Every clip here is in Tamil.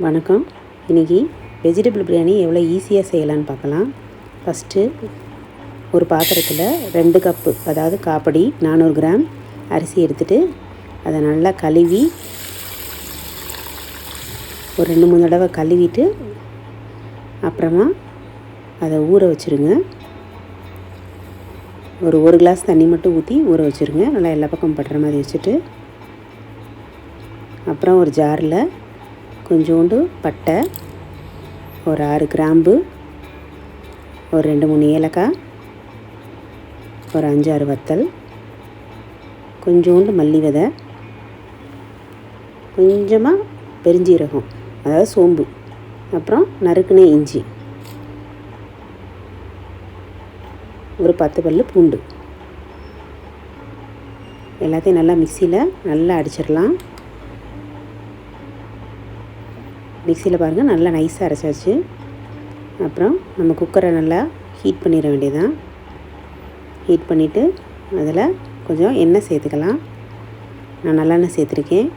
வணக்கம். இன்றைக்கி வெஜிடபிள் பிரியாணி எவ்வளோ ஈஸியாக செய்யலான்னு பார்க்கலாம். ஃபஸ்ட்டு ஒரு பாத்திரத்தில் 2 கப்பு, அதாவது காப்படி 400 கிராம் அரிசி எடுத்துகிட்டு அதை நல்லா கழுவி ஒரு 2-3 தடவை கழுவிட்டு அப்புறமா அதை ஊற வச்சுருங்க. ஒரு கிளாஸ் தண்ணி மட்டும் ஊற்றி ஊற வச்சுருங்க. நல்லா எல்லா பக்கம் படுற மாதிரி வச்சுட்டு அப்புறம் ஒரு ஜாரில் கொஞ்சோண்டு பட்டை, ஒரு 6 கிராம்பு, ஒரு 2-3 ஏலக்காய், ஒரு 5-6 வத்தல், கொஞ்சோண்டு மல்லி விதை, கொஞ்சமாக பெருஞ்சீரகம் அதாவது சோம்பு, அப்புறம் நறுக்குன இஞ்சி, ஒரு 10 பல் பூண்டு. எல்லாத்தையும் நல்லா மிக்சியில் நல்லா அடிச்சிடலாம். மிக்சியில் பாருங்கள், நல்லா நைஸாக அரைச்சாச்சு. அப்புறம் நம்ம குக்கரை நல்லா ஹீட் பண்ணிட வேண்டியதான். ஹீட் பண்ணிவிட்டு அதில் கொஞ்சம் எண்ணெய் சேர்த்துக்கலாம். நான் நல்லெண்ணெய் சேர்த்துருக்கேன்.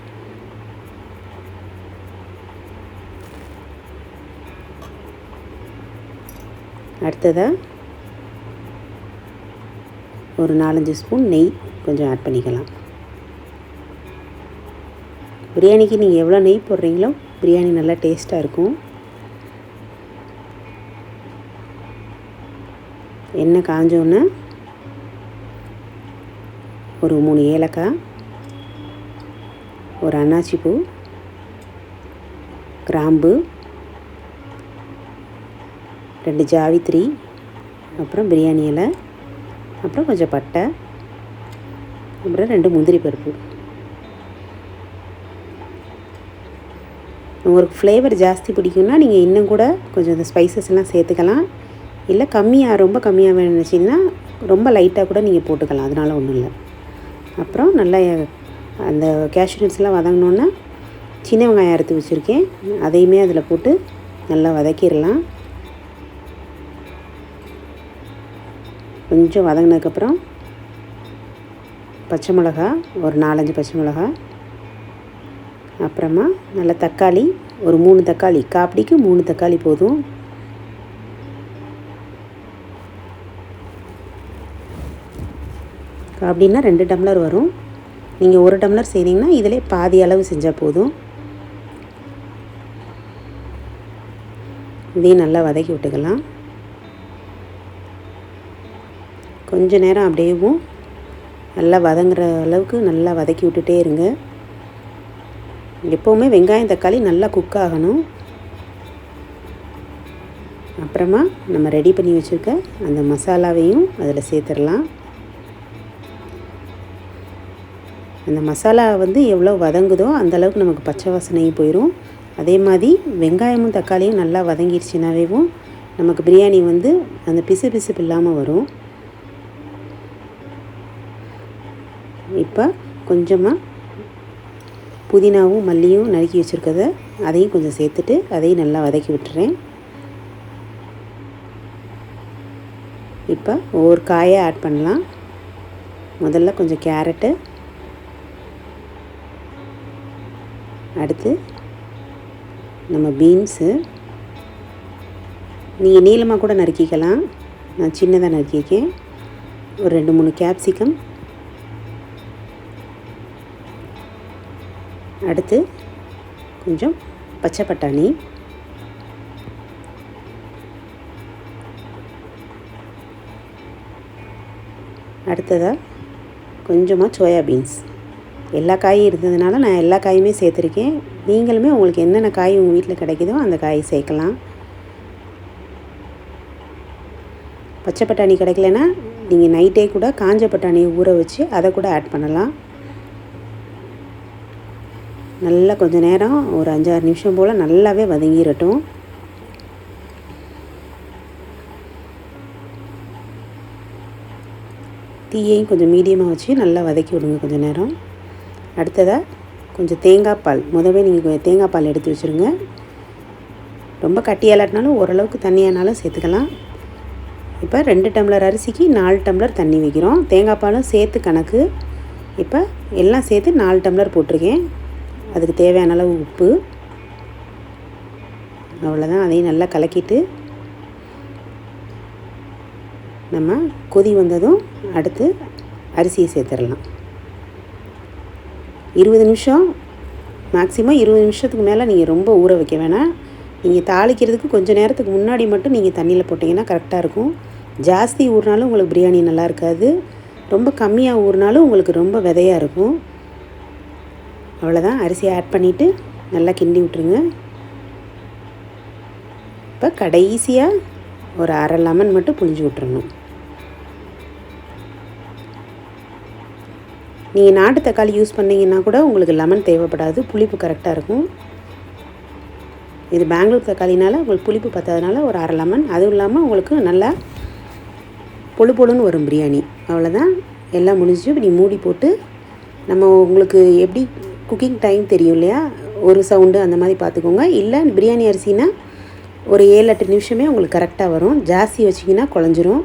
அடுத்ததாக ஒரு 4-5 ஸ்பூன் நெய் கொஞ்சம் ஆட் பண்ணிக்கலாம். பிரியாணிக்கு நீங்கள் எவ்வளோ நெய் போடுறீங்களோ பிரியாணி நல்லா டேஸ்ட்டாக இருக்கும். எண்ணெய் காஞ்சோன்னே ஒரு 3 ஏலக்காய், ஒரு அன்னாச்சி பூ, கிராம்பு, 2 ஜாவித்ரி, அப்புறம் பிரியாணி இலை, அப்புறம் கொஞ்சம் பட்டை, அப்புறம் 2 முந்திரி பருப்பு. உங்களுக்கு ஃப்ளேவர் ஜாஸ்தி பிடிக்கும்னா நீங்கள் இன்னும் கூட கொஞ்சம் இந்த ஸ்பைசஸ் எல்லாம் சேர்த்துக்கலாம். இல்லை ரொம்ப கம்மியாக வேணுச்சுன்னா ரொம்ப லைட்டாக கூட நீங்கள் போட்டுக்கலாம். அதனால் ஒன்றும் இல்லை. அப்புறம் நல்லா அந்த கேஷ்யூ நட்ஸ்லாம் வதங்கினோன்னா சின்ன வெங்காயம் அறுத்து வச்சுருக்கேன், அதையுமே அதில் போட்டு நல்லா வதக்கிடலாம். கொஞ்சம் வதங்கினதுக்கப்புறம் பச்சை மிளகா, ஒரு 4-5 பச்சை மிளகா, அப்புறமா நல்ல தக்காளி, ஒரு 3 தக்காளி, காப்பிடிக்கு 3 தக்காளி போதும். காப்பிடின்னா 2 டம்ளர் வரும். நீங்கள் 1 டம்ளர் செய்தீங்கன்னா இதிலே பாதி அளவு செஞ்சால் போதும். இதையும் நல்லா வதக்கி விட்டுக்கலாம். கொஞ்ச நேரம் அப்படியேவும் நல்லா வதங்குற அளவுக்கு நல்லா வதக்கி விட்டுட்டே இருங்க. எப்போவுமே வெங்காயம் தக்காளி நல்லா குக் ஆகணும். அப்புறமா நம்ம ரெடி பண்ணி வச்சுருக்க அந்த மசாலாவையும் அதில் சேர்த்துடலாம். அந்த மசாலா எவ்வளோ வதங்குதோ அந்தளவுக்கு நமக்கு பச்சை வாசனையும் போயிடும். அதே மாதிரி வெங்காயமும் தக்காளியும் நல்லா வதங்கிடுச்சுனாவேவும் நமக்கு பிரியாணி அந்த பிசு இல்லாமல் வரும். இப்போ கொஞ்சமாக புதினாவும் மல்லியும் நறுக்கி வச்சுருக்கத அதையும் கொஞ்சம் சேர்த்துட்டு அதையும் நல்லா வதக்கி விட்டுறேன். இப்போ ஒவ்வொரு காயை ஆட் பண்ணலாம். முதல்ல கொஞ்சம் கேரட்டு, அடுத்து நம்ம பீன்ஸு, நீங்கள் நீளமாக கூட நறுக்கிக்கலாம், நான் சின்னதாக நறுக்கிக்கேன். ஒரு 2-3 கேப்சிகம், அடுத்து கொஞ்சம் பச்சை பட்டாணி, அடுத்ததாக கொஞ்சமாக சோயாபீன்ஸ். எல்லா காயும் இருந்ததுனால நான் எல்லா காயுமே சேர்த்துருக்கேன். நீங்களுமே உங்களுக்கு என்னென்ன காய் உங்கள் வீட்டில் கிடைக்குதோ அந்த காய் சேர்க்கலாம். பச்சை பட்டாணி கிடைக்கலன்னா நீங்கள் நைட்டே கூட காஞ்ச பட்டாணியை ஊற வச்சு அதை கூட ஆட் பண்ணலாம். நல்லா கொஞ்சம் நேரம் ஒரு 5-6 நிமிஷம் போல் நல்லாவே வதங்கிடட்டும். தீயையும் கொஞ்சம் மீடியமாக வச்சு நல்லா வதக்கி விடுங்க கொஞ்சம் நேரம். அடுத்ததாக கொஞ்சம் தேங்காய் பால், முதவே நீங்கள் தேங்காய் பால் எடுத்து வச்சுருங்க. ரொம்ப கட்டியாலாட்டினாலும் ஓரளவுக்கு தண்ணியானாலும் சேர்த்துக்கலாம். இப்போ 2 டம்ளர் அரிசிக்கு 4 டம்ளர் தண்ணி வைக்கிறோம். தேங்காய் பாலும் சேர்த்து கணக்கு. இப்போ எல்லாம் சேர்த்து 4 டம்ளர் போட்டிருக்கேன். அதுக்கு தேவையான அளவு உப்பு, அவ்வளோதான். அதையும் நல்லா கலக்கிட்டு நம்ம கொதி வந்ததும் அடுத்து அரிசியை சேர்த்துடலாம். 20 நிமிஷம், மேக்ஸிமம் 20 நிமிஷத்துக்கு மேலே நீங்கள் ரொம்ப ஊற வைக்க வேணாம். நீங்கள் தாளிக்கிறதுக்கு கொஞ்சம் நேரத்துக்கு முன்னாடி மட்டும் நீங்கள் தண்ணியில் போட்டிங்கன்னா கரெக்டாக இருக்கும். ஜாஸ்தி ஊறினாலும் உங்களுக்கு பிரியாணி நல்லா இருக்காது, ரொம்ப கம்மியாக ஊறினாலும் உங்களுக்கு ரொம்ப விதையாக இருக்கும். அவ்வளோதான். அரிசியை ஆட் பண்ணிவிட்டு நல்லா கிண்டி விட்டுருங்க. இப்போ கடைசியாக ஒரு அரை லெமன் மட்டும் புழிஞ்சு விட்டுறணும். நீங்கள் நாட்டு தக்காளி யூஸ் பண்ணிங்கன்னா கூட உங்களுக்கு லெமன் தேவைப்படாது, புளிப்பு கரெக்டாக இருக்கும். இது பெங்களூர் தக்காளினால் உங்களுக்கு புளிப்பு பத்தாதனால ஒரு அரை லெமன். அதுவும் இல்லாமல் உங்களுக்கு நல்லா பொழு பொழுன்னு வரும் பிரியாணி. அவ்வளோதான், எல்லாம் முடிஞ்சு. இப்படி மூடி போட்டு நம்ம உங்களுக்கு எப்படி குக்கிங் டைம் தெரியும் இல்லையா, ஒரு சவுண்டு அந்த மாதிரி பார்த்துக்கோங்க. இல்லை பிரியாணி அரிசினா ஒரு 7-8 நிமிஷமே உங்களுக்கு கரெக்டாக வரும். ஜாஸ்தி வச்சிங்கன்னா குழஞ்சிரும்.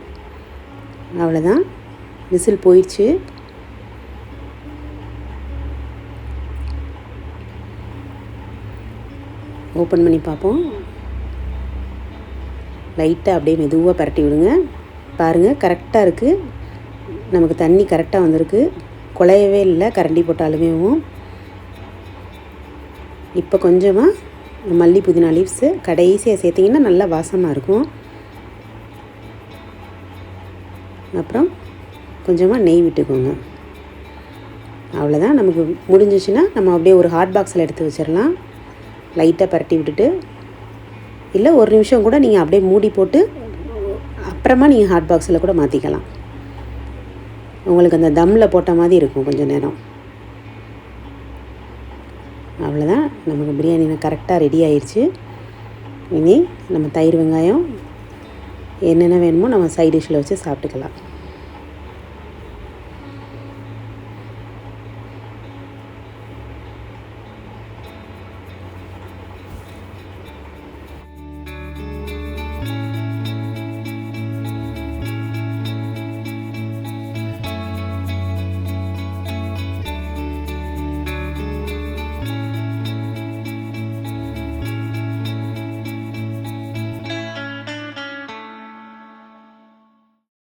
அவ்வளோதான், விசில் போயிடுச்சு. ஓப்பன் பண்ணி பார்ப்போம். லைட்டாக அப்படியே மெதுவாக பரட்டி விடுங்க. பாருங்கள், கரெக்டாக இருக்குது. நமக்கு தண்ணி கரெக்டாக வந்திருக்கு, குழையவே இல்லை கரண்டி போட்டாலுமே. இப்போ கொஞ்சமாக மல்லி புதினா லீவ்ஸு கடைசியாக சேர்த்திங்கன்னா நல்லா வாசமாக இருக்கும். அப்புறம் கொஞ்சமாக நெய் விட்டுக்கோங்க. அவ்வளோதான், நமக்கு முடிஞ்சிச்சுன்னா நம்ம அப்படியே ஒரு ஹாட் பாக்ஸில் எடுத்து வச்சிடலாம். லைட்டாக பரட்டி விட்டுட்டு, இல்லை ஒரு நிமிஷம் கூட நீங்கள் அப்படியே மூடி போட்டு அப்புறமா நீங்கள் ஹாட் பாக்ஸில் கூட மாற்றிக்கலாம். உங்களுக்கு அந்த தம்மில் போட்ட மாதிரி இருக்கும் கொஞ்சம் நேரம். அவ்வளோதான், நமக்கு பிரியாணி கரெக்டாக ரெடி ஆயிடுச்சு. இனி நம்ம தயிர் வெங்காயம் என்னென்ன வேணுமோ நம்ம சைட் டிஷ்ஷில் வச்சு சாப்பிட்டுக்கலாம்.